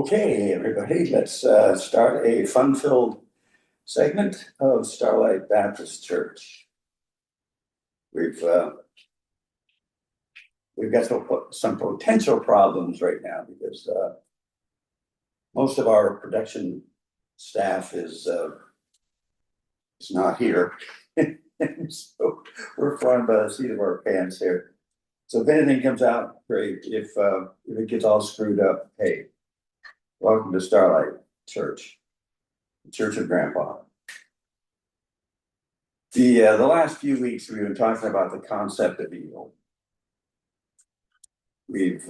Okay, everybody, let's start a fun-filled segment of Starlight Baptist Church. We've uh, we've got some potential problems right now because most of our production staff is not here, so we're flying by the seat of our pants here. So if anything comes out, great. If it gets all screwed up, hey, welcome to Starlight Church, the Church of Grandpa. The last few weeks we've been talking about the concept of evil. We've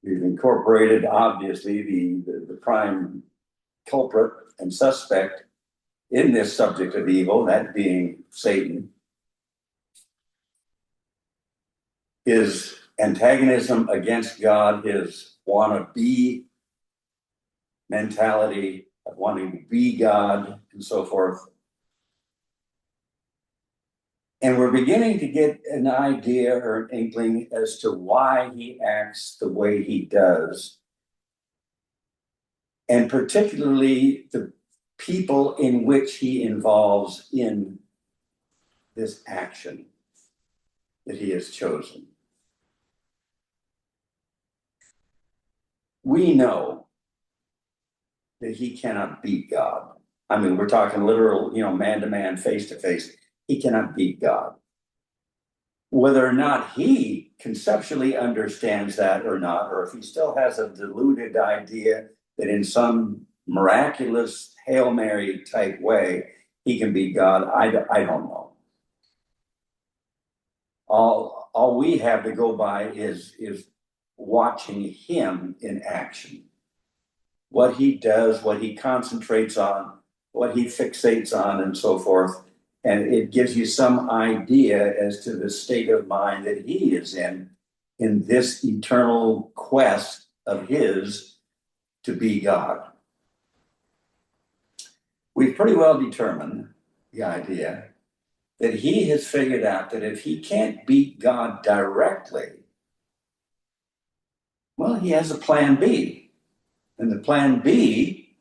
incorporated obviously the prime culprit and suspect in this subject of evil, that being Satan. His antagonism against God, his wanna-be mentality of wanting to be God, and so forth. And we're beginning to get an idea or an inkling as to why he acts the way he does. And particularly the people in which he involves in this action that he has chosen. We know that he cannot beat God. I mean, we're talking literal, man to man, face to face. He cannot beat God. Whether or not he conceptually understands that or not, or if he still has a deluded idea that in some miraculous Hail Mary type way, he can beat God, I don't know. All we have to go by is watching him in action. What he does, what he concentrates on, what he fixates on, and so forth. And it gives you some idea as to the state of mind that he is in this eternal quest of his to be God. We've pretty well determined the idea that he has figured out that if he can't beat God directly, well, he has a plan B. And the plan B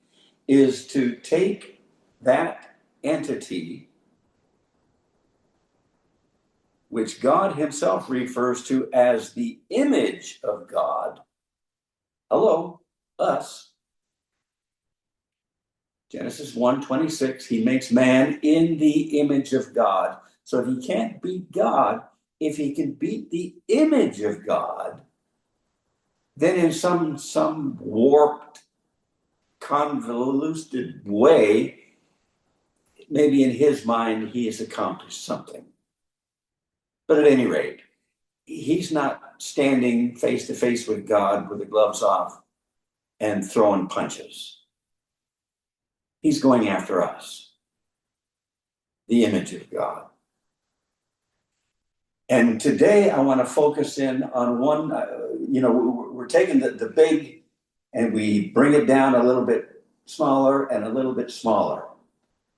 is to take that entity which God himself refers to as the image of God. Hello, us. Genesis 1:26, he makes man in the image of God. So if he can't beat God, if he can beat the image of God, then in some warped, convoluted way, maybe in his mind, he has accomplished something. But at any rate, he's not standing face to face with God with the gloves off and throwing punches. He's going after us, the image of God. And today I want to focus in on one, we're taking the big and we bring it down a little bit smaller and a little bit smaller.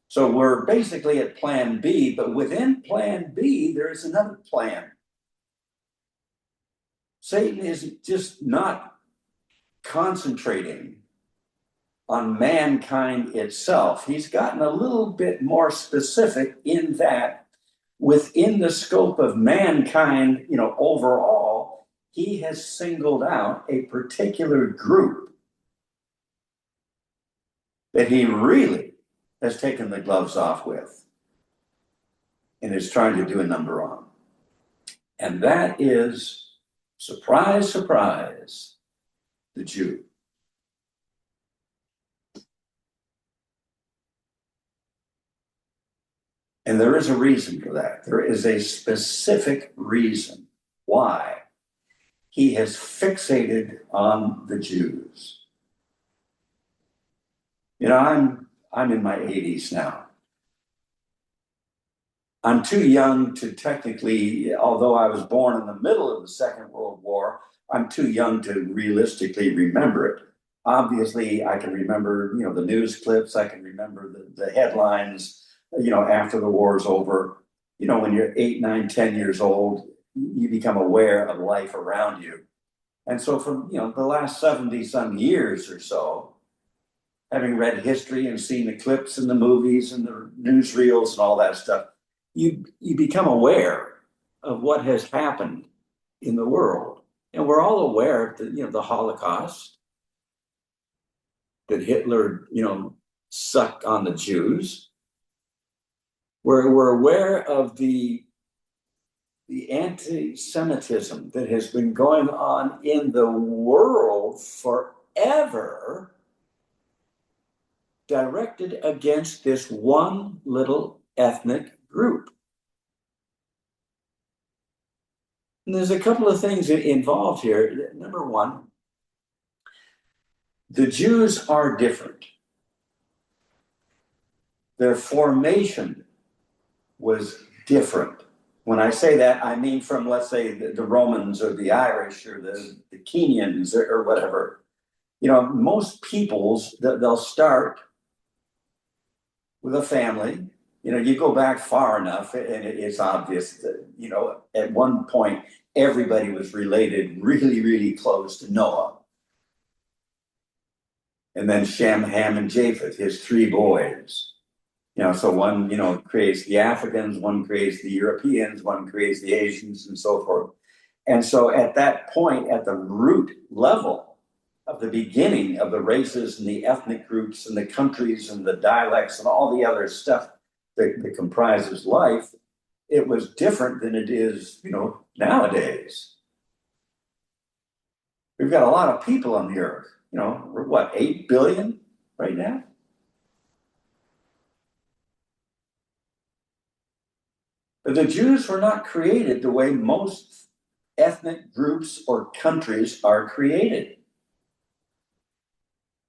So we're basically at plan B, but within plan B, there is another plan. Satan is just not concentrating on mankind itself. He's gotten a little bit more specific in that within the scope of mankind, overall, he has singled out a particular group that he really has taken the gloves off with and is trying to do a number on. And that is, surprise, surprise, the Jew. And there is a reason for that. There is a specific reason why he has fixated on the Jews. I'm in my 80s now. I'm too young to technically, although I was born in the middle of the Second World War, I'm too young to realistically remember it. Obviously, I can remember, the news clips. I can remember the headlines, after the war is over. When you're 8, 9, 10 years old, you become aware of life around you. And so for, the last 70 some years or so, having read history and seen the clips and the movies and the newsreels and all that stuff, you become aware of what has happened in the world. And we're all aware of the Holocaust, that Hitler, sucked on the Jews. We're aware of the anti-Semitism that has been going on in the world forever, directed against this one little ethnic group. And there's a couple of things involved here. Number one, the Jews are different. Their formation was different. When I say that, I mean from, let's say, the Romans or the Irish or the Kenyans or whatever. Most peoples, they'll start with a family. You go back far enough and it's obvious that, at one point, everybody was related really, really close to Noah. And then Shem, Ham, and Japheth, his three boys. So one, creates the Africans, one creates the Europeans, one creates the Asians, and so forth. And so at that point, at the root level of the beginning of the races and the ethnic groups and the countries and the dialects and all the other stuff that comprises life, it was different than it is, nowadays. We've got a lot of people on the earth. We're what, 8 billion right now? But the Jews were not created the way most ethnic groups or countries are created.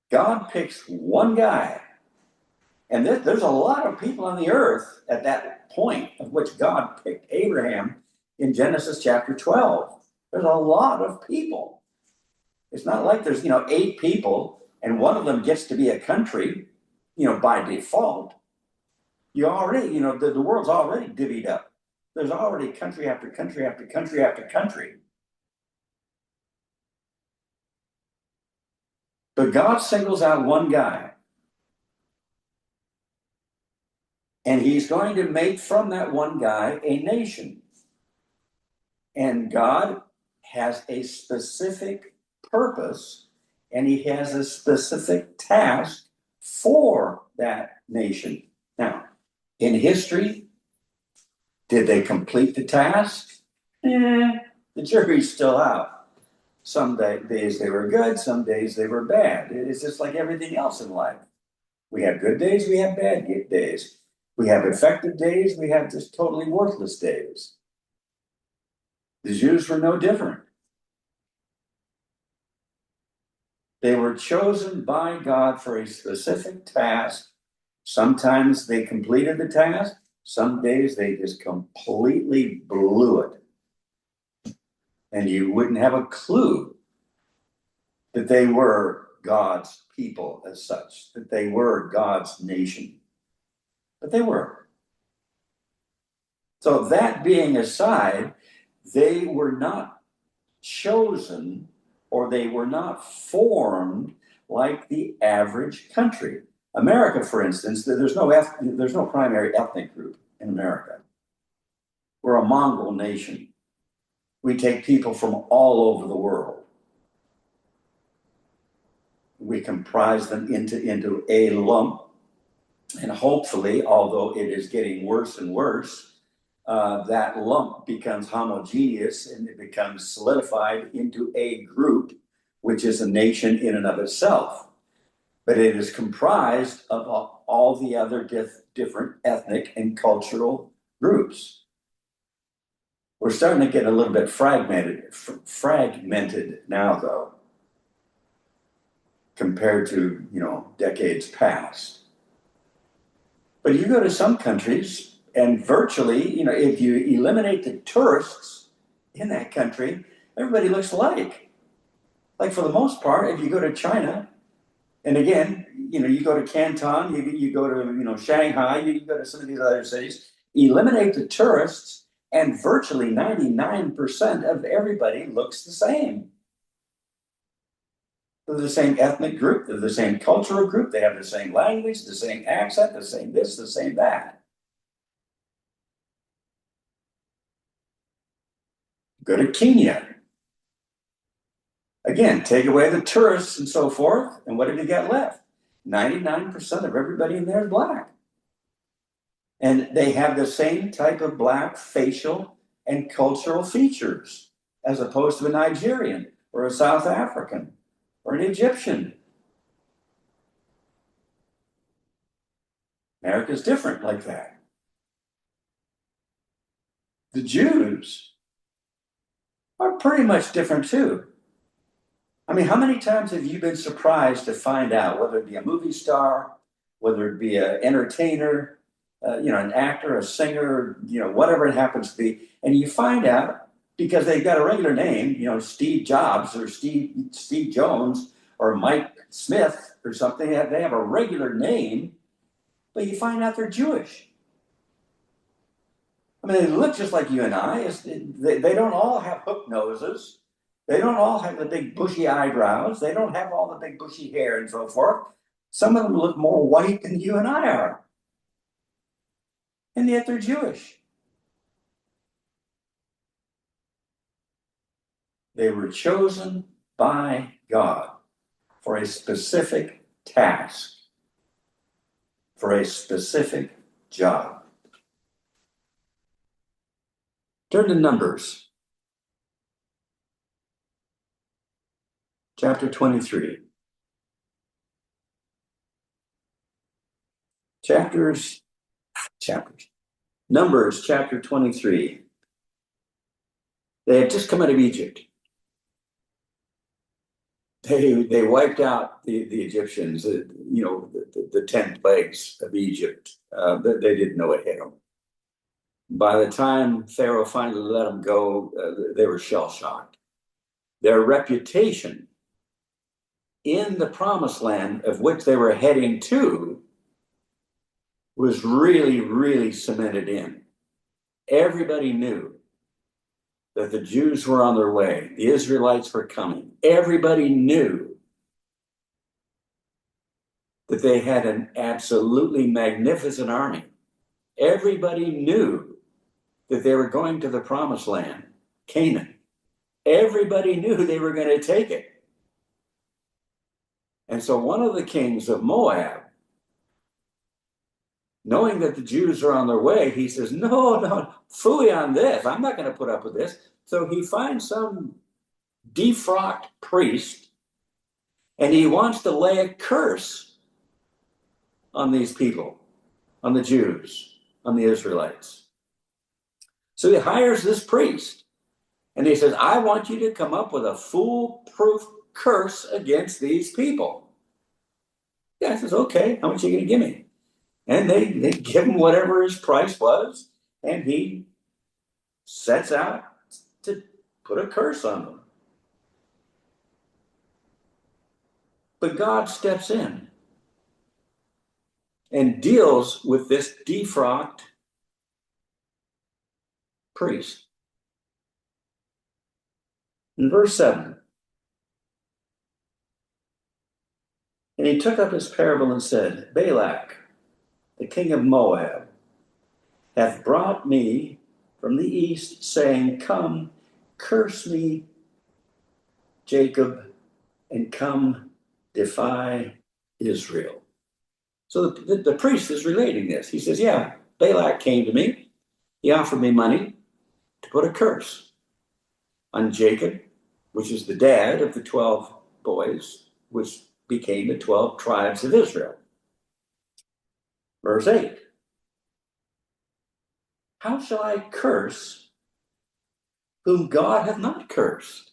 God picks one guy. And there's a lot of people on the earth at that point of which God picked Abraham in Genesis chapter 12. There's a lot of people. It's not like there's, 8 people and one of them gets to be a country, by default. You already, the world's already divvied up. There's already country after country after country after country. But God singles out one guy. And he's going to make from that one guy a nation. And God has a specific purpose, and he has a specific task for that nation. Now, in history, did they complete the task? The jury's still out. Some days they were good, some days they were bad. It's just like everything else in life. We have good days, we have bad days. We have effective days, we have just totally worthless days. The Jews were no different. They were chosen by God for a specific task. Sometimes they completed the task. Some days they just completely blew it. And you wouldn't have a clue that they were God's people as such, that they were God's nation. But they were. So that being aside, they were not chosen or they were not formed like the average country. America, for instance, there's no primary ethnic group in America. We're a Mongol nation. We take people from all over the world. We comprise them into a lump. And hopefully, although it is getting worse and worse, that lump becomes homogeneous and it becomes solidified into a group, which is a nation in and of itself. But it is comprised of all the other different ethnic and cultural groups. We're starting to get a little bit fragmented now, though, compared to, decades past. But you go to some countries and virtually, if you eliminate the tourists in that country, everybody looks alike. Like for the most part, if you go to China, and again, you go to Canton, you go to, Shanghai, you go to some of these other cities, eliminate the tourists, and virtually 99% of everybody looks the same. They're the same ethnic group. They're the same cultural group. They have the same language, the same accent, the same this, the same that. Go to Kenya. Again, take away the tourists and so forth, and what have you got left? 99% of everybody in there is black. And they have the same type of black facial and cultural features as opposed to a Nigerian or a South African or an Egyptian. America's different like that. The Jews are pretty much different too. I mean, how many times have you been surprised to find out, whether it be a movie star, whether it be an entertainer, an actor, a singer, whatever it happens to be, and you find out because they've got a regular name, Steve Jobs or Steve Jones or Mike Smith or something, they have a regular name, but you find out they're Jewish. I mean, they look just like you and I. They don't all have hook noses. They don't all have the big bushy eyebrows. They don't have all the big bushy hair and so forth. Some of them look more white than you and I are. And yet they're Jewish. They were chosen by God for a specific task, for a specific job. Turn to Numbers. Chapter 23. Chapters. Numbers chapter 23. They had just come out of Egypt. They wiped out the Egyptians, the 10 plagues of Egypt. They didn't know it hit them. By the time Pharaoh finally let them go, they were shell-shocked. Their reputation in the promised land of which they were heading to was really, really cemented in. Everybody knew that the Jews were on their way. The Israelites were coming. Everybody knew that they had an absolutely magnificent army. Everybody knew that they were going to the promised land, Canaan. Everybody knew they were going to take it. And so one of the kings of Moab, knowing that the Jews are on their way, he says, no, phooey on this. I'm not going to put up with this. So he finds some defrocked priest, and he wants to lay a curse on these people, on the Jews, on the Israelites. So he hires this priest, and he says, I want you to come up with a foolproof curse against these people. The guy says, okay, how much are you going to give me? And they give him whatever his price was, and he sets out to put a curse on them. But God steps in and deals with this defrocked priest. In verse 7, and he took up his parable and said, Balak, the king of Moab, hath brought me from the east, saying, come, curse me, Jacob, and come, defy Israel. So the priest is relating this. He says, yeah, Balak came to me. He offered me money to put a curse on Jacob, which is the dad of the 12 boys, which became the 12 tribes of Israel. Verse 8. How shall I curse whom God hath not cursed?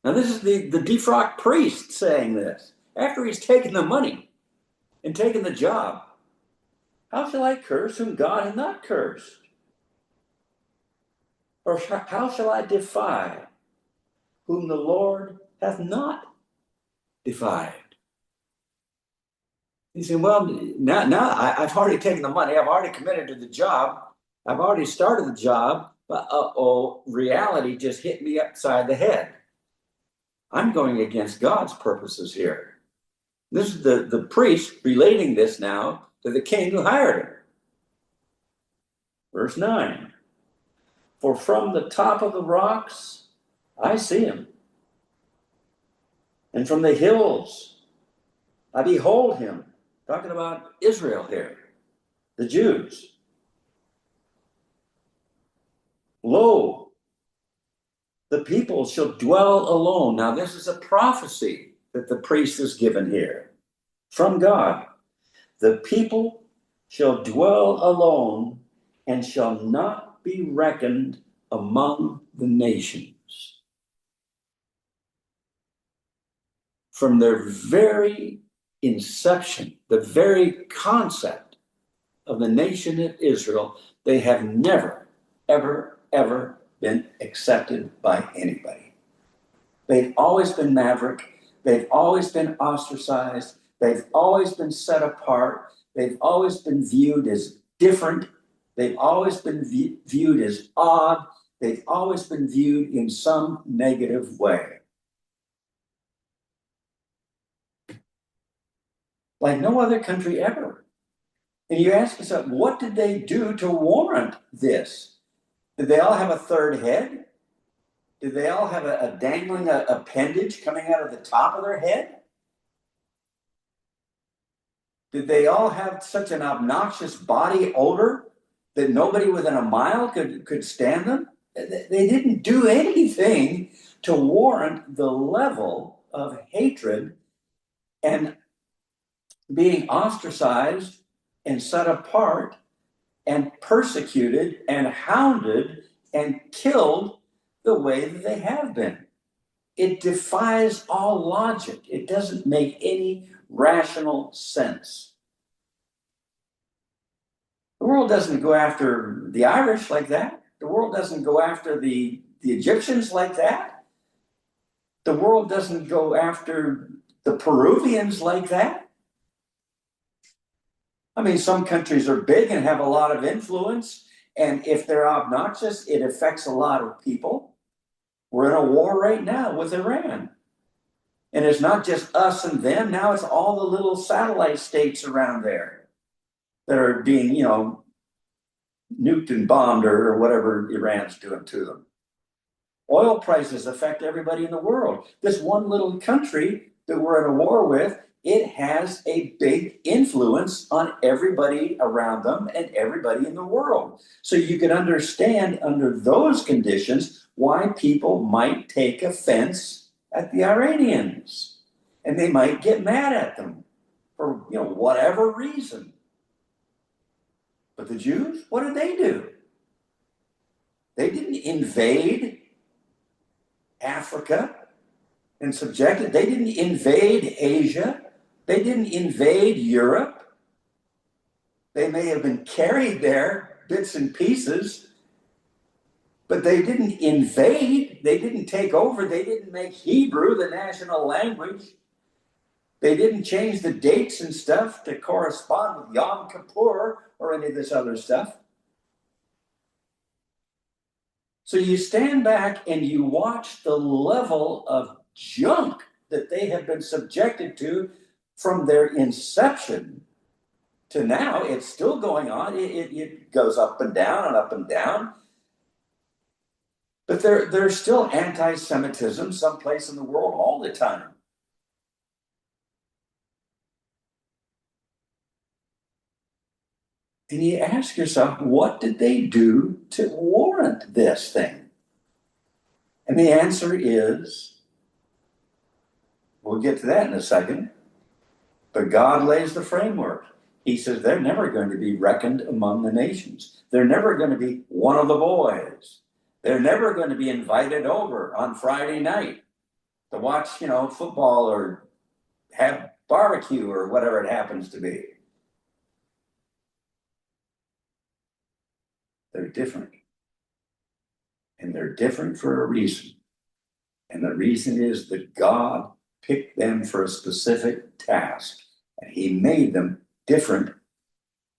Now this is the defrocked priest saying this. After he's taken the money and taken the job, how shall I curse whom God hath not cursed? Or how shall I defy whom the Lord hath not defied? He said, well, now I've already taken the money. I've already committed to the job. I've already started the job. But reality just hit me upside the head. I'm going against God's purposes here. This is the priest relating this now to the king who hired him. Verse 9. For from the top of the rocks I see him, and from the hills I behold him. Talking about Israel here, the Jews. Lo, the people shall dwell alone. Now, this is a prophecy that the priest is given here from God. The people shall dwell alone and shall not be reckoned among the nations. From their very inception, the very concept of the nation of Israel, they have never, ever, ever been accepted by anybody. They've always been maverick. They've always been ostracized. They've always been set apart. They've always been viewed as different. They've always been viewed as odd. They've always been viewed in some negative way. Like no other country ever. And you ask yourself, what did they do to warrant this? Did they all have a third head? Did they all have a dangling appendage coming out of the top of their head? Did they all have such an obnoxious body odor that nobody within a mile could stand them? They didn't do anything to warrant the level of hatred and being ostracized and set apart and persecuted and hounded and killed the way that they have been. It defies all logic. It doesn't make any rational sense. The world doesn't go after the Irish like that. The world doesn't go after the Egyptians like that. The world doesn't go after the Peruvians like that. I mean, some countries are big and have a lot of influence, and if they're obnoxious, it affects a lot of people. We're in a war right now with Iran. And it's not just us and them, now it's all the little satellite states around there that are being, nuked and bombed or whatever Iran's doing to them. Oil prices affect everybody in the world. This one little country that we're in a war with, it has a big influence on everybody around them and everybody in the world. So you can understand under those conditions why people might take offense at the Iranians. And they might get mad at them for whatever reason. But the Jews, what did they do? They didn't invade Africa and subject it. They didn't invade Asia. They didn't invade Europe. They may have been carried there, bits and pieces, but they didn't invade. They didn't take over. They didn't make Hebrew the national language. They didn't change the dates and stuff to correspond with Yom Kippur or any of this other stuff. So you stand back and you watch the level of junk that they have been subjected to from their inception to now. It's still going on. It goes up and down and up and down. But there's still anti-Semitism someplace in the world all the time. And you ask yourself, what did they do to warrant this thing? And the answer is, we'll get to that in a second, but God lays the framework. He says they're never going to be reckoned among the nations. They're never going to be one of the boys. They're never going to be invited over on Friday night to watch, football or have barbecue or whatever it happens to be. They're different. And they're different for a reason. And the reason is that God picked them for a specific task. And he made them different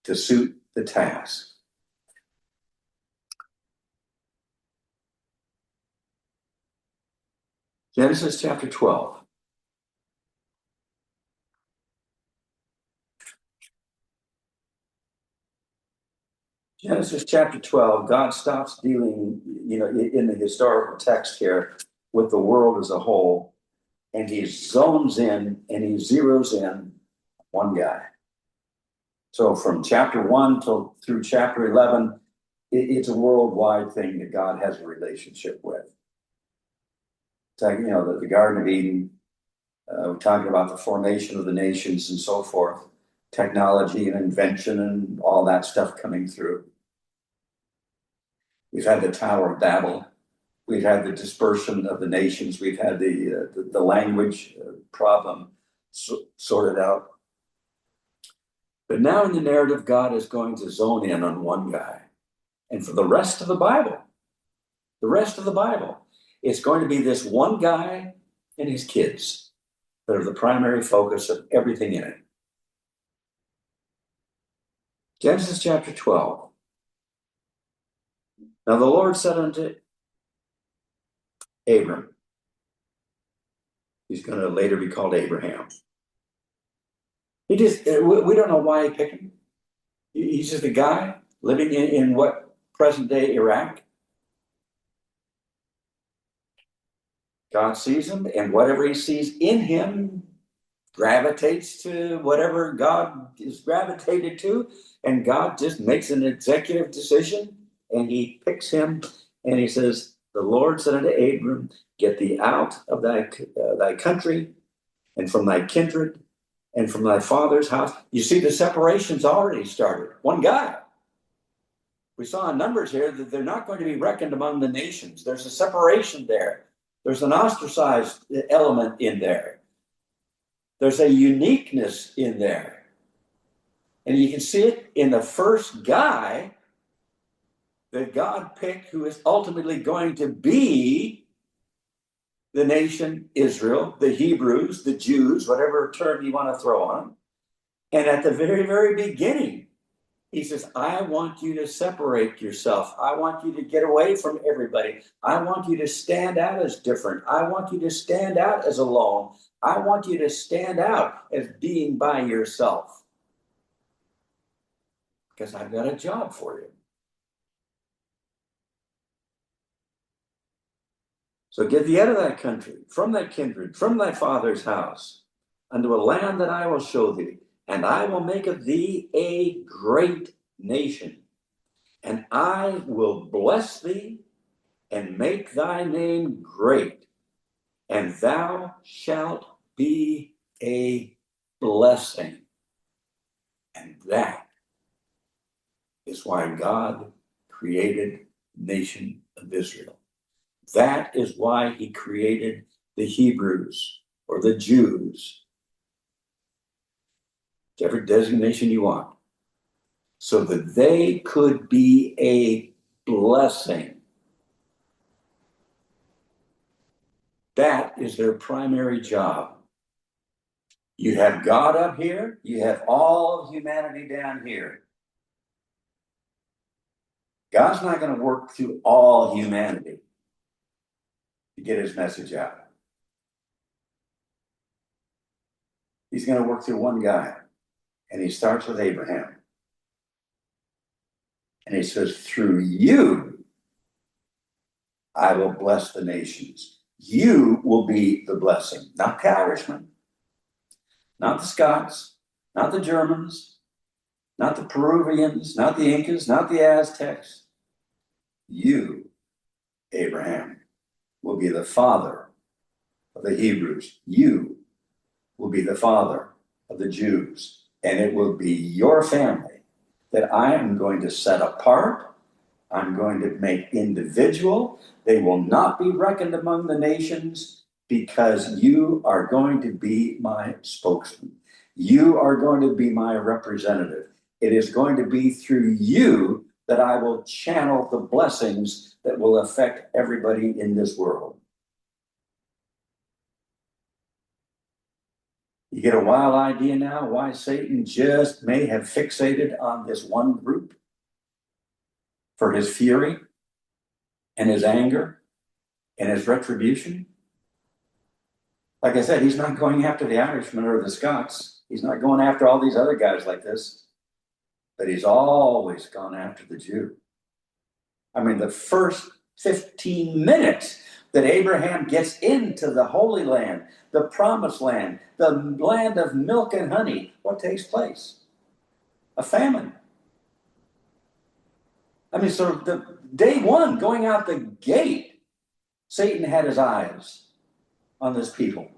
to suit the task. Genesis chapter 12. Genesis chapter 12, God stops dealing, in the historical text here with the world as a whole, and he zones in and he zeroes in one guy. So from chapter 1 through chapter 11, it's a worldwide thing that God has a relationship with. It's like, the Garden of Eden, we're talking about the formation of the nations and so forth, technology and invention and all that stuff coming through. We've had the Tower of Babel. We've had the dispersion of the nations. We've had the language problem sorted out. But now in the narrative, God is going to zone in on one guy. And for the rest of the Bible, it's going to be this one guy and his kids that are the primary focus of everything in it. Genesis chapter 12. Now the Lord said unto Abram, he's going to later be called Abraham. We don't know why he picked him. He's just a guy living in what present day Iraq. God sees him, and whatever he sees in him gravitates to whatever God is gravitated to, and God just makes an executive decision, and he picks him, and he says, the Lord said unto Abram, get thee out of thy country, and from thy kindred, and from thy father's house. You see, the separation's already started. One guy. We saw in Numbers here that they're not going to be reckoned among the nations. There's a separation there. There's an ostracized element in there. There's a uniqueness in there. And you can see it in the first guy that God picked, who is ultimately going to be the nation Israel, the Hebrews, the Jews, whatever term you want to throw on them. And at the very, very beginning, he says, I want you to separate yourself. I want you to get away from everybody. I want you to stand out as different. I want you to stand out as alone. I want you to stand out as being by yourself. Because I've got a job for you. So get thee out of thy country, from thy kindred, from thy father's house, unto a land that I will show thee. And I will make of thee a great nation, and I will bless thee and make thy name great, and thou shalt be a blessing. And that is why God created the nation of Israel. That is why he created the Hebrews or the Jews, whichever designation you want, so that they could be a blessing. That is their primary job. You have God up here, you have all of humanity down here. God's not going to work through all humanity to get his message out. He's going to work through one guy, and he starts with Abraham. And he says, through you, I will bless the nations. You will be the blessing, not the Irishmen, not the Scots, not the Germans, not the Peruvians, not the Incas, not the Aztecs. You, Abraham, will be the father of the Hebrews. You will be the father of the Jews. And it will be your family that I am going to set apart. I'm going to make individual. They will not be reckoned among the nations because you are going to be my spokesman. You are going to be my representative. It is going to be through you that I will channel the blessings that will affect everybody in this world. You get a wild idea now why Satan just may have fixated on this one group for his fury and his anger and his retribution? Like I said, he's not going after the Irishman or the Scots. He's not going after all these other guys like this. But he's always gone after the Jew. I mean, the first 15 minutes that Abraham gets into the Holy Land, the Promised Land, the land of milk and honey, what takes place? A famine. I mean, so the day one, going out the gate, Satan had his eyes on this people.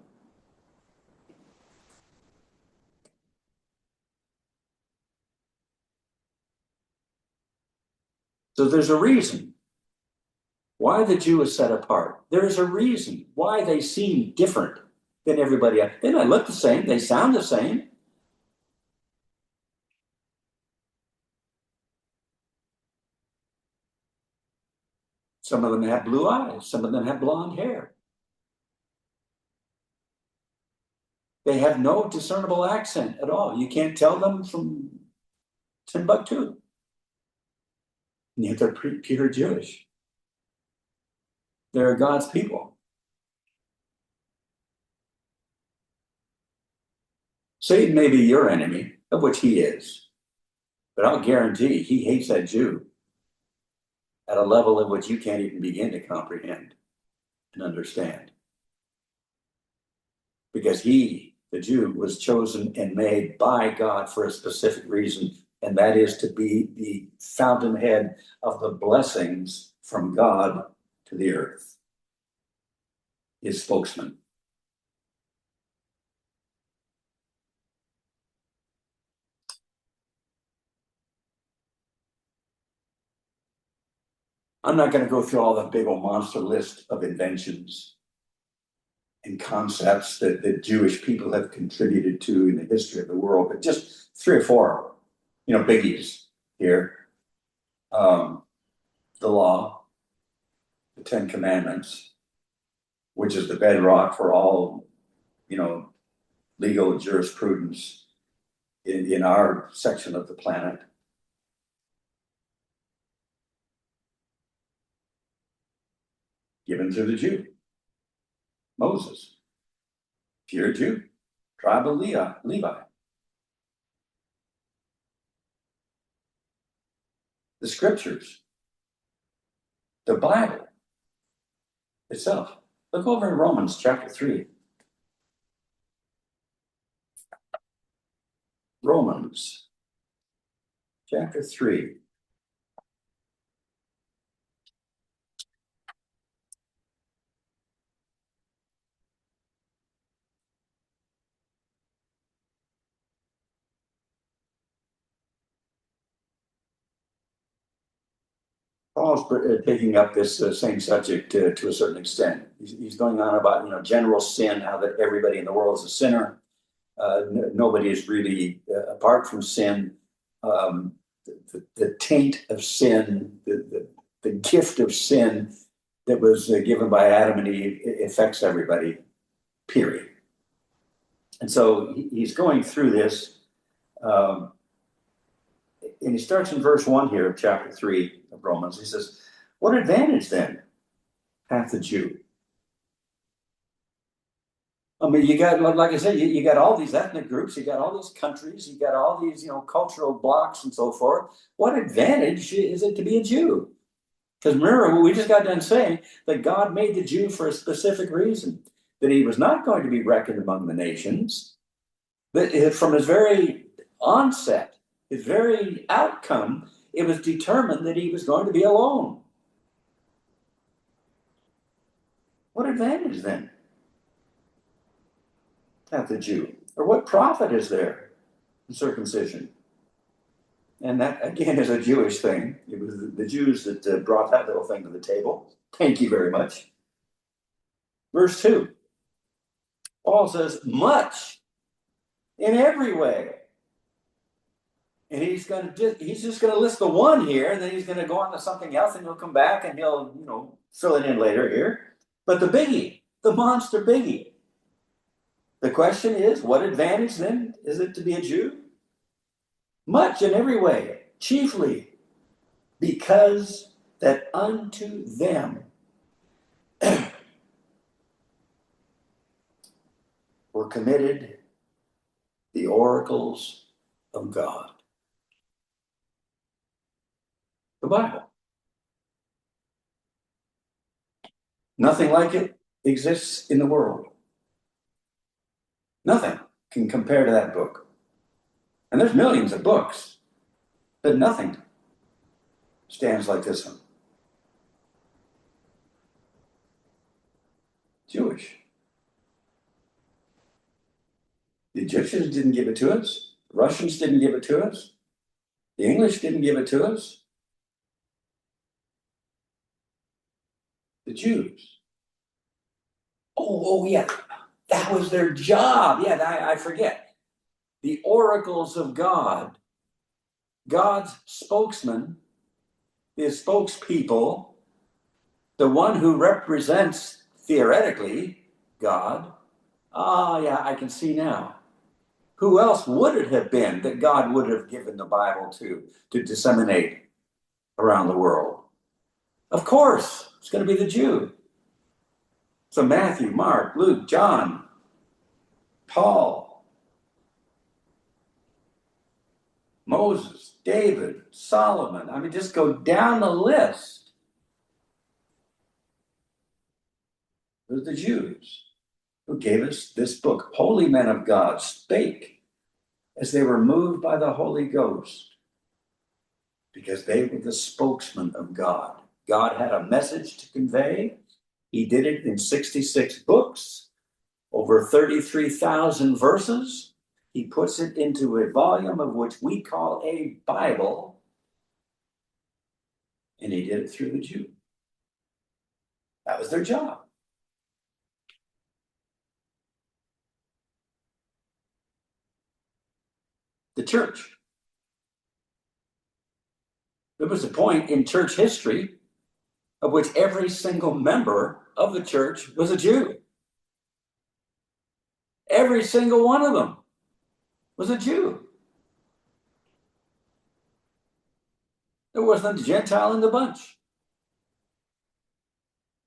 So there's a reason why the Jew is set apart. There is a reason why they seem different than everybody else. They might look the same, they sound the same. Some of them have blue eyes, some of them have blonde hair. They have no discernible accent at all. You can't tell them from Timbuktu. And yet they're pure Jewish. They're God's people. Satan may be your enemy, of which he is, but I'll guarantee he hates that Jew at a level in which you can't even begin to comprehend and understand. Because he, the Jew, was chosen and made by God for a specific reason, and that is to be the fountainhead of the blessings from God to the earth. His spokesman. I'm not going to go through all the big old monster list of inventions and concepts that the Jewish people have contributed to in the history of the world, but just three or four, biggies here. The law, the Ten Commandments, which is the bedrock for all, legal jurisprudence in our section of the planet. Given to the Jew, Moses, pure Jew, tribe of Levi. The scriptures, the Bible itself. Look over in Romans chapter 3. Romans chapter 3. Paul's taking up this same subject to a certain extent. He's going on about general sin, how that everybody in the world is a sinner. Nobody is really apart from sin. The taint of sin, the gift of sin that was given by Adam and Eve affects everybody. Period. And so he's going through this. And he starts in verse 1 here of chapter 3 of Romans. He says, what advantage then hath the Jew? I mean, you got, like I said, you got all these ethnic groups, you got all these countries, you got all these, cultural blocks and so forth. What advantage is it to be a Jew? Because remember, we just got done saying that God made the Jew for a specific reason, that he was not going to be reckoned among the nations, that from his very onset, his very outcome, it was determined that he was going to be alone. What advantage then hath the Jew? Or what profit is there in circumcision? And that, again, is a Jewish thing. It was the Jews that brought that little thing to the table. Thank you very much. Verse 2, Paul says, much in every way. And he's just going to list the one here, and then he's going to go on to something else, and he'll come back and he'll, fill it in later here. But the biggie, the monster biggie. The question is, what advantage then is it to be a Jew? Much in every way, chiefly because that unto them were committed the oracles of God. The Bible. Nothing like it exists in the world. Nothing can compare to that book. And there's millions of books, but nothing stands like this one. Jewish. The Egyptians didn't give it to us. The Russians didn't give it to us. The English didn't give it to us. The Jews. Oh yeah. That was their job. Yeah, I forget. The oracles of God. God's spokesman, his spokespeople, the one who represents, theoretically, God. Yeah, I can see now. Who else would it have been that God would have given the Bible to disseminate around the world? Of course, it's going to be the Jew. So Matthew, Mark, Luke, John, Paul, Moses, David, Solomon. I mean, just go down the list. It was the Jews who gave us this book. Holy men of God spake as they were moved by the Holy Ghost, because they were the spokesman of God. God had a message to convey. He did it in 66 books, over 33,000 verses. He puts it into a volume of which we call a Bible, and he did it through the Jew. That was their job. The church. There was a point in church history of which every single member of the church was a Jew. Every single one of them was a Jew. There wasn't a Gentile in the bunch.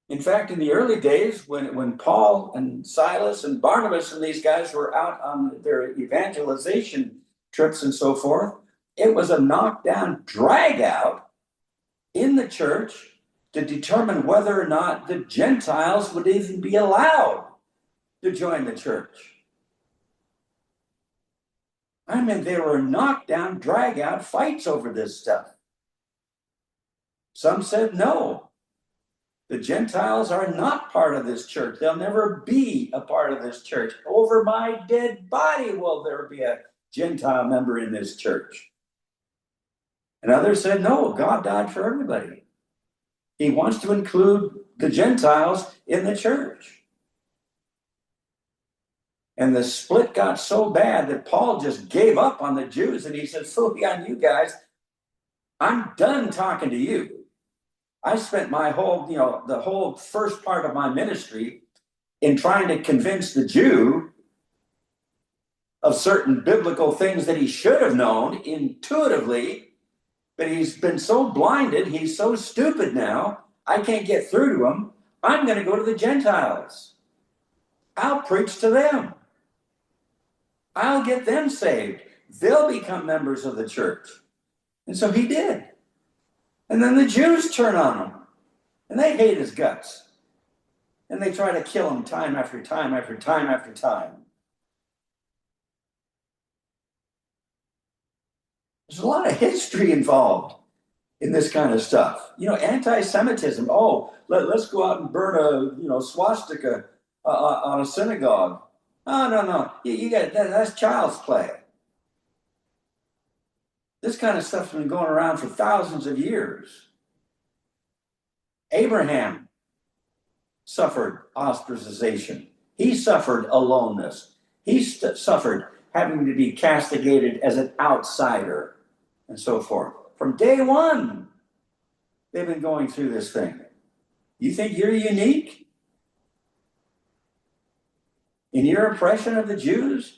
In fact, in the early days, when Paul and Silas and Barnabas and these guys were out on their evangelization trips and so forth, it was a knockdown, drag out in the church to determine whether or not the Gentiles would even be allowed to join the church. I mean, there were knockdown, drag out fights over this stuff. Some said no. The Gentiles are not part of this church. They'll never be a part of this church. Over my dead body will there be a Gentile member in this church. And others said, no, God died for everybody. He wants to include the Gentiles in the church. And the split got so bad that Paul just gave up on the Jews, and he said, "Phooey on you guys. I'm done talking to you. I spent my whole, the whole first part of my ministry in trying to convince the Jew of certain biblical things that he should have known intuitively, but he's been so blinded, he's so stupid now, I can't get through to him. I'm going to go to the Gentiles. I'll preach to them. I'll get them saved. They'll become members of the church." And so he did. And then the Jews turn on him, and they hate his guts. And they try to kill him time after time after time after time. There's a lot of history involved in this kind of stuff. Anti-Semitism. Oh, let's go out and burn a swastika on a synagogue. Oh, no. You got that's child's play. This kind of stuff's been going around for thousands of years. Abraham suffered ostracization. He suffered aloneness. He suffered having to be castigated as an outsider and so forth. From day one, they've been going through this thing. You think you're unique in your oppression of the Jews?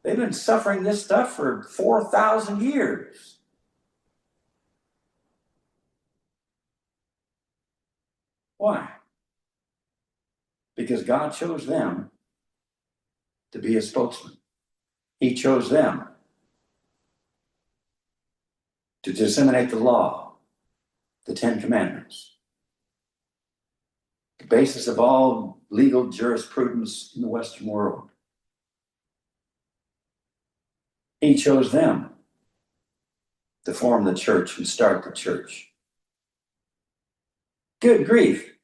They've been suffering this stuff for 4,000 years. Why? Because God chose them to be his spokesman. He chose them to disseminate the law, the Ten Commandments, the basis of all legal jurisprudence in the Western world. He chose them to form the church and start the church. Good grief.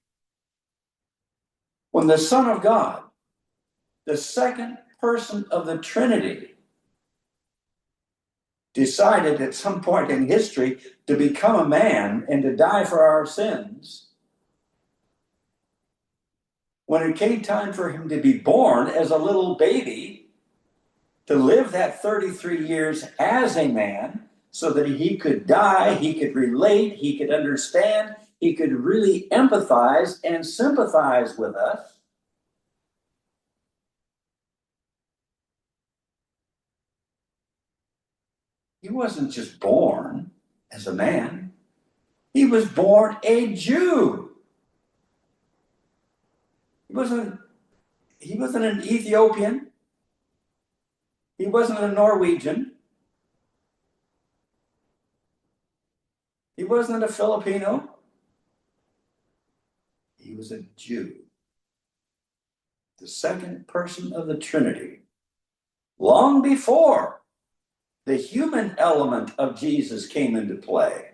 When the Son of God, the second person of the Trinity, decided at some point in history to become a man and to die for our sins, when it came time for him to be born as a little baby, to live that 33 years as a man so that he could die, he could relate, he could understand, he could really empathize and sympathize with us. He wasn't just born as a man. He was born a Jew. He wasn't an Ethiopian. He wasn't a Norwegian. He wasn't a Filipino. He was a Jew. The second person of the Trinity. Long before the human element of Jesus came into play,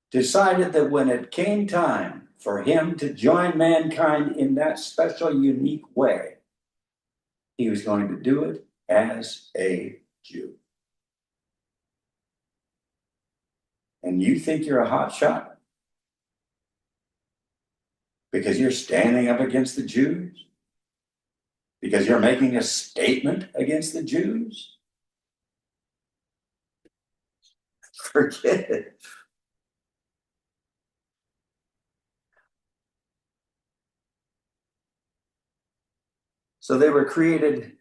decided that when it came time for him to join mankind in that special, unique way, he was going to do it as a Jew. And you think you're a hot shot because you're standing up against the Jews? Because you're making a statement against the Jews? Forget it. So they were created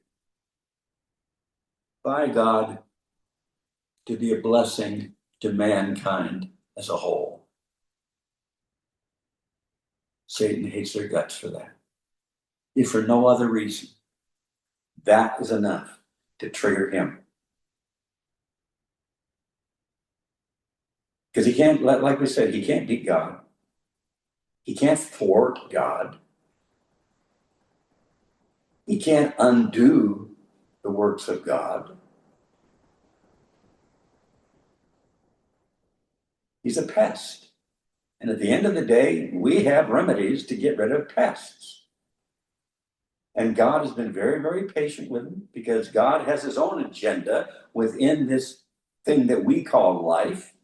by God to be a blessing to mankind as a whole. Satan hates their guts for that. If for no other reason, that is enough to trigger him. Because he can't, like we said, he can't beat God. He can't thwart God. He can't undo the works of God. He's a pest. And at the end of the day, we have remedies to get rid of pests. And God has been very, very patient with him because God has his own agenda within this thing that we call life.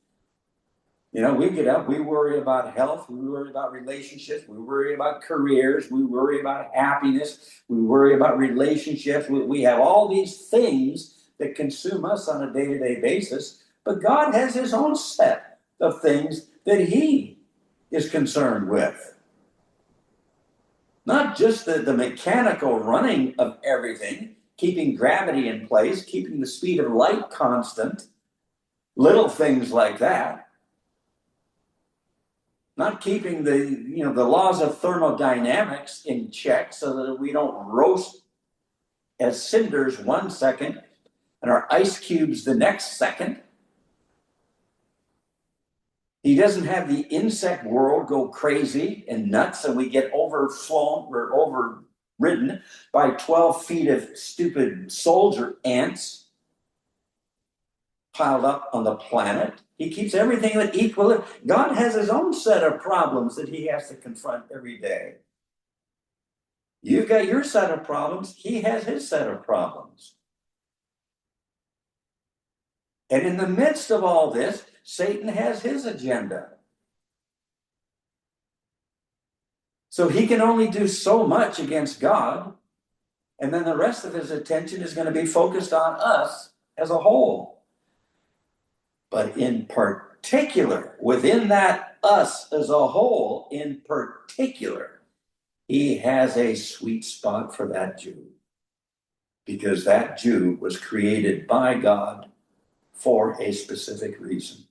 You know, we get up, we worry about health, we worry about relationships, we worry about careers, we worry about happiness, we worry about relationships. We have all these things that consume us on a day-to-day basis, but God has his own set of things that he is concerned with. Not just the mechanical running of everything, keeping gravity in place, keeping the speed of light constant, little things like that. Not keeping the laws of thermodynamics in check so that we don't roast as cinders 1 second and our ice cubes the next second. He doesn't have the insect world go crazy and nuts and we get overflown or overridden by 12 feet of stupid soldier ants piled up on the planet. He keeps everything at equilibrium. God has his own set of problems that he has to confront every day. You've got your set of problems. He has his set of problems. And in the midst of all this, Satan has his agenda. So he can only do so much against God, and then the rest of his attention is going to be focused on us as a whole. But in particular, within that us as a whole, in particular, he has a sweet spot for that Jew. Because that Jew was created by God for a specific reason.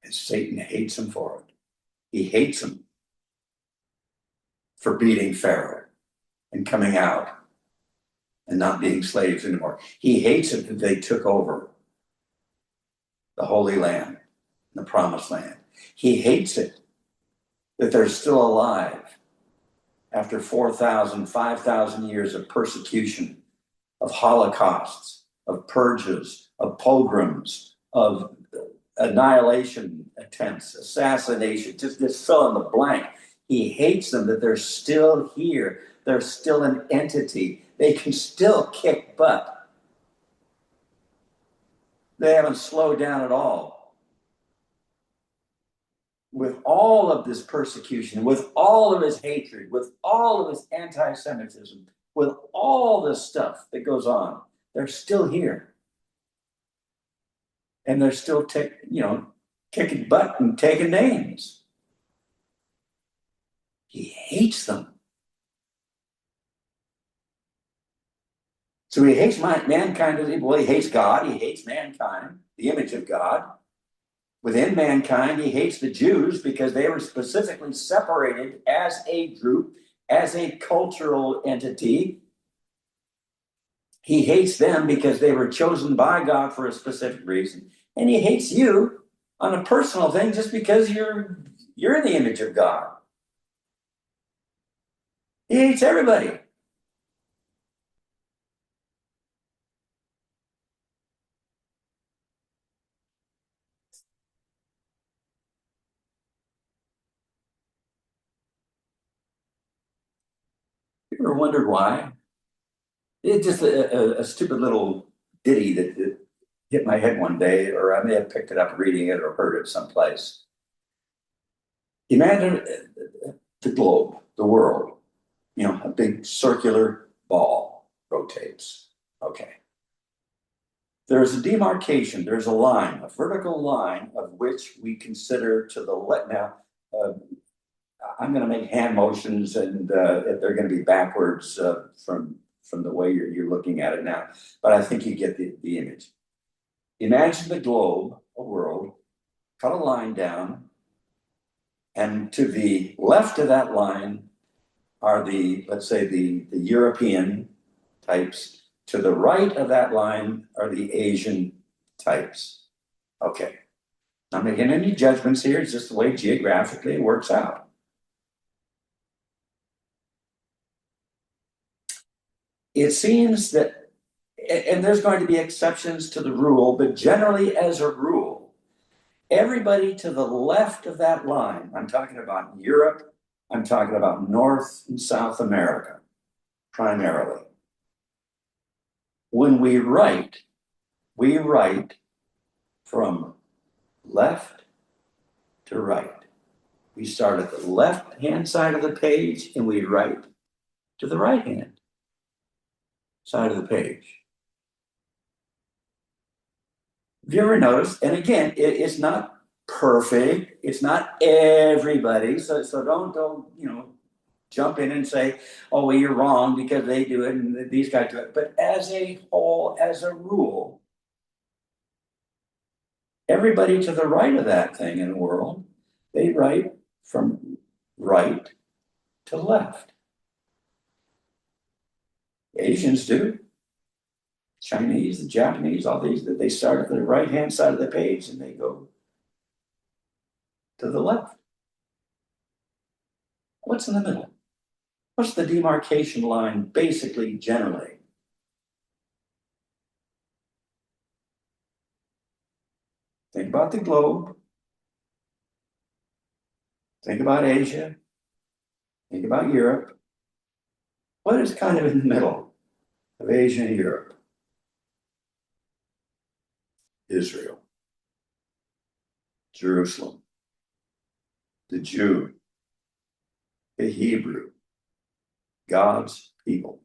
And Satan hates him for it. He hates him for beating Pharaoh and coming out and not being slaves anymore. He hates it that they took over the Holy Land, the Promised Land. He hates it that they're still alive after 4,000, 5,000 years of persecution, of holocausts, of purges, of pogroms, of annihilation attempts, assassination, just fill in the blank. He hates them that they're still here. They're still an entity. They can still kick butt. They haven't slowed down at all. With all of this persecution, with all of his hatred, with all of his anti-Semitism, with all this stuff that goes on, they're still here. And they're still kicking butt and taking names. He hates them. So he hates mankind. Well, he hates God. He hates mankind, the image of God. Within mankind, he hates the Jews because they were specifically separated as a group, as a cultural entity. He hates them because they were chosen by God for a specific reason. And he hates you on a personal thing just because you're in the image of God. He hates everybody. You ever wondered why? It's just a stupid little ditty that hit my head one day, or I may have picked it up reading it or heard it someplace. Imagine the globe, the world, a big circular ball rotates. Okay. There's a demarcation, there's a line, a vertical line of which we consider to the left. Now, I'm going to make hand motions, and they're going to be backwards from the way you're looking at it now. But I think you get the image. Imagine the globe, a world, cut a line down, and to the left of that line are let's say the European types. To the right of that line are the Asian types. Okay. Not making any judgments here. It's just the way geographically it works out. It seems that, and there's going to be exceptions to the rule, but generally as a rule, everybody to the left of that line, I'm talking about Europe, I'm talking about North and South America, primarily. When we write from left to right. We start at the left-hand side of the page and we write to the right-hand side of the page. Have you ever noticed? And again, it's not perfect. It's not everybody. So don't jump in and say, oh, well, you're wrong because they do it and these guys do it. But as a whole, as a rule, everybody to the right of that thing in the world, they write from right to left. Asians do. Chinese, the Japanese, all these, they start at the right-hand side of the page and they go to the left. What's in the middle? What's the demarcation line basically, generally? Think about the globe. Think about Asia. Think about Europe. What is kind of in the middle of Asia and Europe? Israel, Jerusalem, the Jew, the Hebrew, God's people,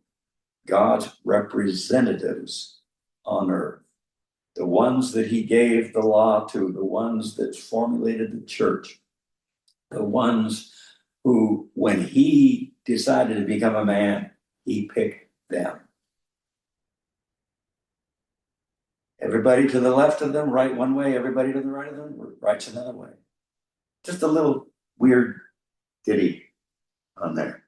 God's representatives on earth, the ones that he gave the law to, the ones that formulated the church, the ones who, when he decided to become a man, he picked them. Everybody to the left of them write one way, everybody to the right of them writes another way. Just a little weird ditty on there.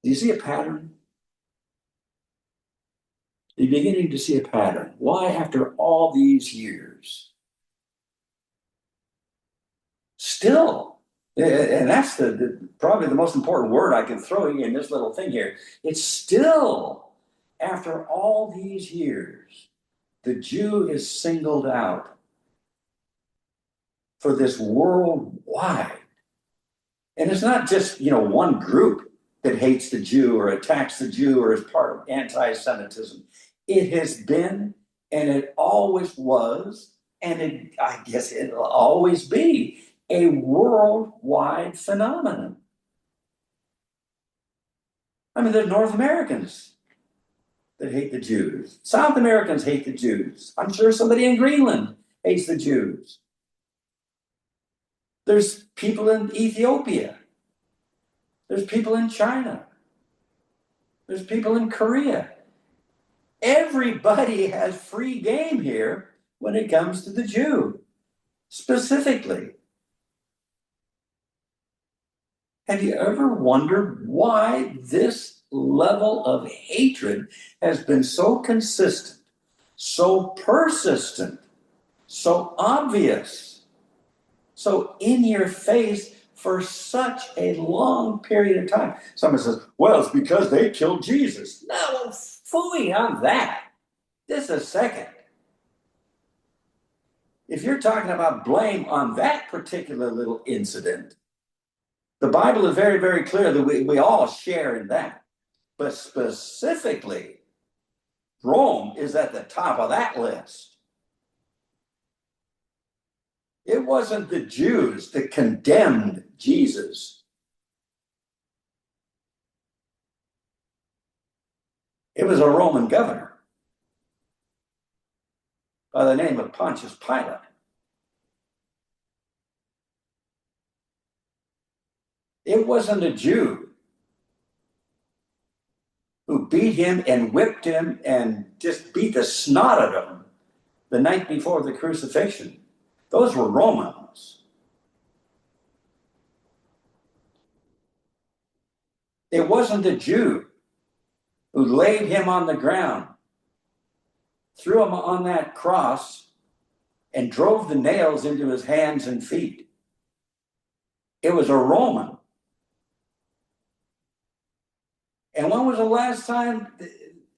Do you see a pattern? You're beginning to see a pattern. Why, after all these years, still, and that's probably the most important word I can throw in this little thing here. It's still, after all these years, the Jew is singled out for this worldwide. And it's not just, one group that hates the Jew or attacks the Jew or is part of anti-Semitism. It has been, and it always was, and I guess it'll always be a worldwide phenomenon. I mean, there's North Americans that hate the Jews. South Americans hate the Jews. I'm sure somebody in Greenland hates the Jews. There's people in Ethiopia. There's people in China. There's people in Korea. Everybody has free game here when it comes to the Jew, specifically. Have you ever wondered why this level of hatred has been so consistent, so persistent, so obvious, so in your face for such a long period of time? Someone says, well, it's because they killed Jesus. No, phooey on that. Just a second. If you're talking about blame on that particular little incident, the Bible is very, very clear that we all share in that. But specifically, Rome is at the top of that list. It wasn't the Jews that condemned Jesus. It was a Roman governor by the name of Pontius Pilate. It wasn't a Jew who beat him and whipped him and just beat the snot out of him the night before the crucifixion. Those were Romans. It wasn't a Jew who laid him on the ground, threw him on that cross, and drove the nails into his hands and feet. It was a Roman. And when was the last time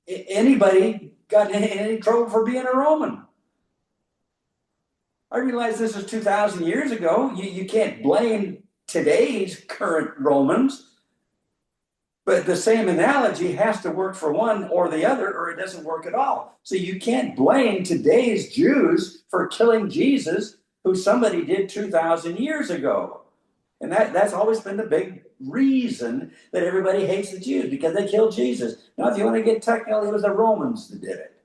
anybody got in any trouble for being a Roman? I realize this is 2,000 years ago. You can't blame today's current Romans, but the same analogy has to work for one or the other, or it doesn't work at all. So you can't blame today's Jews for killing Jesus, who somebody did 2,000 years ago. And that's always been the big reason that everybody hates the Jews, because they killed Jesus. Now, if you want to get technical, it was the Romans that did it.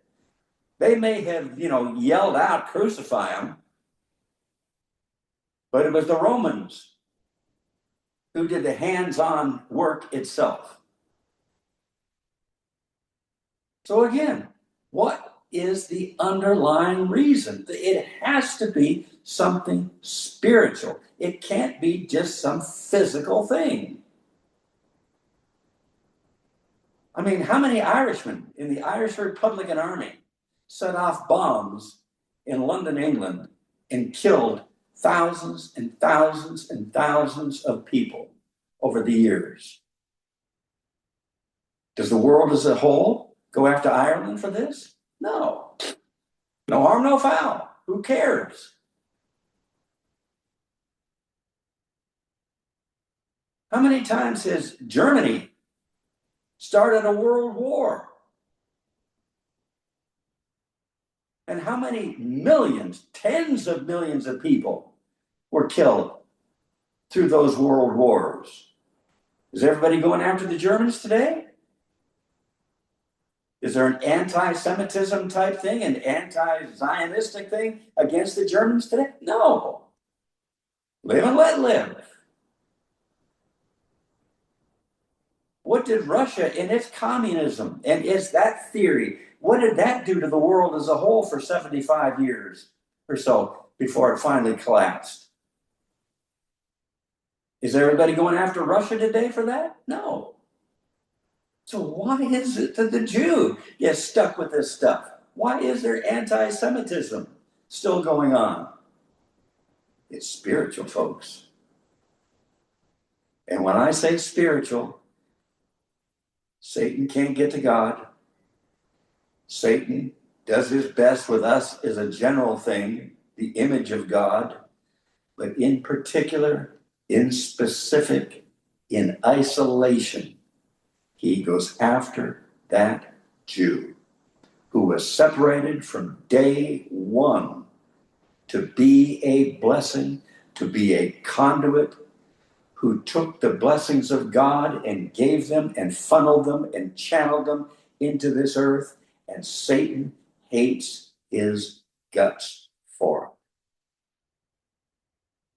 They may have, yelled out, crucify him, but it was the Romans who did the hands-on work itself. So again, what is the underlying reason? It has to be something spiritual. It can't be just some physical thing. I mean, how many Irishmen in the Irish Republican Army set off bombs in London, England, and killed thousands and thousands and thousands of people over the years? Does the world as a whole go after Ireland for this? No. No harm, no foul. Who cares? How many times has Germany started a world war? And how many millions, tens of millions of people were killed through those world wars? Is everybody going after the Germans today? Is there an anti-Semitism type thing, an anti-Zionistic thing against the Germans today? No. Live and let live. What did Russia in its communism and its that theory, what did that do to the world as a whole for 75 years or so before it finally collapsed? Is everybody going after Russia today for that? No. So why is it that the Jew gets stuck with this stuff? Why is there anti-Semitism still going on? It's spiritual, folks. And when I say spiritual, Satan can't get to God. Satan does his best with us as a general thing, the image of God, but in particular, in specific, in isolation, he goes after that Jew who was separated from day one to be a blessing, to be a conduit, who took the blessings of God and gave them and funneled them and channeled them into this earth. And Satan hates his guts for it.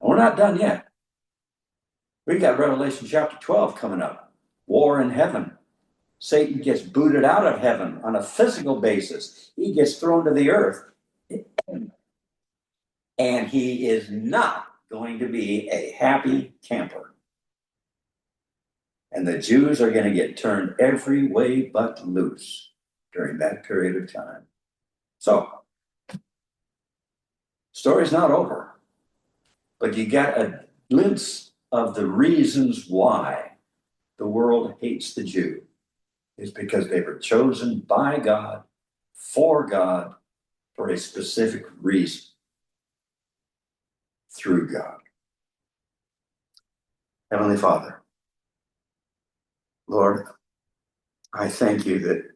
And we're not done yet. We've got Revelation chapter 12 coming up. War in heaven. Satan gets booted out of heaven on a physical basis. He gets thrown to the earth. And he is not going to be a happy camper. And the Jews are going to get turned every way but loose during that period of time. So, story's not over. But you got a glimpse of the reasons why the world hates the Jew. Is because they were chosen by God, for a specific reason, through God. Heavenly Father, Lord, I thank you that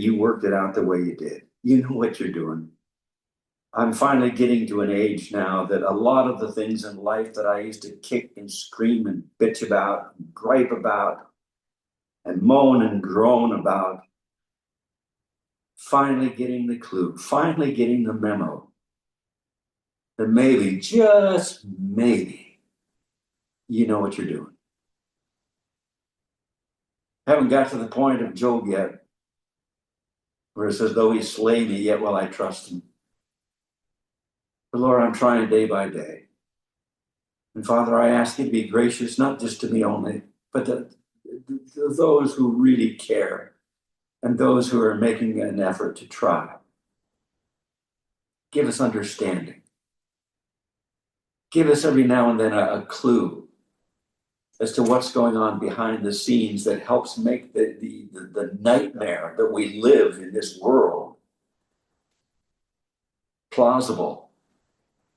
you worked it out the way you did. You know what you're doing. I'm finally getting to an age now that a lot of the things in life that I used to kick and scream and bitch about, and gripe about, and moan and groan about, finally getting the clue, finally getting the memo that maybe, just maybe, you know what you're doing. Haven't got to the point of Job yet, where it says, though he slay me, yet will I trust him. But Lord, I'm trying day by day. And Father, I ask you to be gracious, not just to me only, but to those who really care and those who are making an effort to try. Give us understanding. Give us every now and then a clue as to what's going on behind the scenes that helps make the nightmare that we live in this world plausible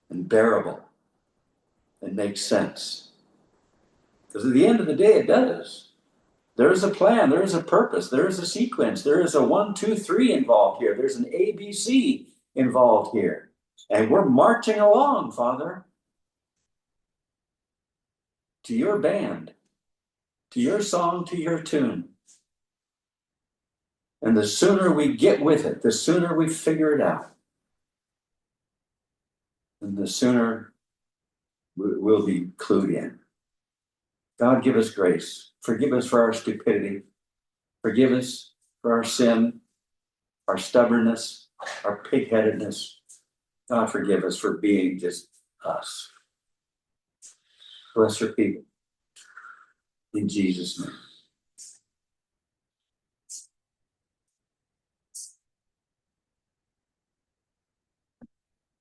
and bearable and make sense. Because at the end of the day, it does. There is a plan, there is a purpose, there is a sequence, there is a 1, 2, 3 involved here. There's an ABC involved here. And we're marching along, Father, to your band, to your song, to your tune. And the sooner we get with it, the sooner we figure it out, and the sooner we'll be clued in. God, give us grace. Forgive us for our stupidity. Forgive us for our sin, our stubbornness, our pig-headedness. God, forgive us for being just us. Bless your people. In Jesus' name.